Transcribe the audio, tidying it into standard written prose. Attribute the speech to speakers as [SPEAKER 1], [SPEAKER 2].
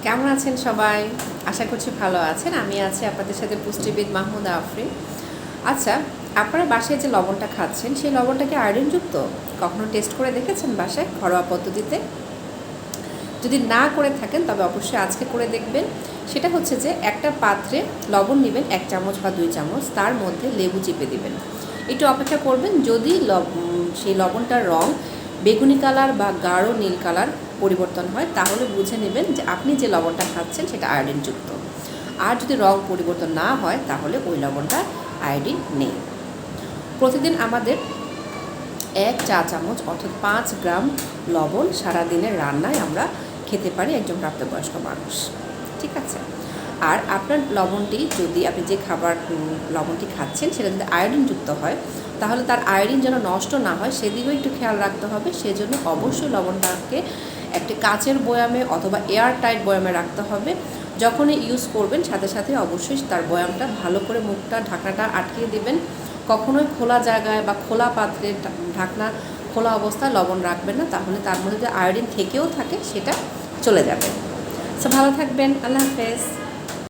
[SPEAKER 1] কেমন আছেন সবাই? আশা করছি ভালো আছেন। আমি আছি আপনাদের সাথে পুষ্টিবিদ মাহমুদা আফরিন। আচ্ছা, আপনারা বাসায় যে লবণটা খাচ্ছেন, সেই লবণটা কি আয়রনযুক্ত? কখনো টেস্ট করে দেখেছেন বাসায় ঘরোয়া পদ্ধতিতে? যদি না করে থাকেন তবে অবশ্যই আজকে করে দেখবেন। সেটা হচ্ছে যে একটা পাত্রে লবণ নেবেন 1 চামচ বা 2 চামচ, তার মধ্যে লেবু চিপে দিবেন। একটু অপেক্ষা করবেন, যদি সেই লবণটার রং বেগুনি কালার বা গাঢ় নীল কালার পরিবর্তন হয় তাহলে বুঝে নেবেন যে আপনি যে লবণটা খাচ্ছেন সেটা আয়োডিনযুক্ত। আর যদি রং পরিবর্তন না হয় তাহলে ওই লবণটা আয়োডিন নেই। প্রতিদিন আমাদের 1 চা চামচ অর্থাৎ 5 গ্রাম লবণ সারাদিনের রান্নায় আমরা খেতে পারি একজন প্রাপ্তবয়স্ক মানুষ। ঠিক আছে? আর আপনার লবণটি, যদি আপনি যে লবণটি খাচ্ছেন সেটা যদি আয়োডিনযুক্ত হয় তাহলে তার আয়োডিন যেন নষ্ট না হয় সেদিকেও একটু খেয়াল রাখতে হবে। সেজন্য অবশ্যই লবণটাকে একটি কাচের বয়ামে অথবা এয়ার টাইট বয়ামে রাখতে হবে। যখনই ইউজ করবেন সাথে সাথে অবশ্যই তার বয়ামটা ভালো করে মুখটা ঢাকনাটা আটকিয়ে দেবেন। কখনোই খোলা জায়গায় বা খোলা পাত্রে ঢাকনা খোলা অবস্থায় লবণ রাখবেন না, তাহলে তার মধ্যে যদি আয়োডিন থেকেও থাকে সেটা চলে যাবে। সো ভালো থাকবেন। আল্লাহ হাফেজ।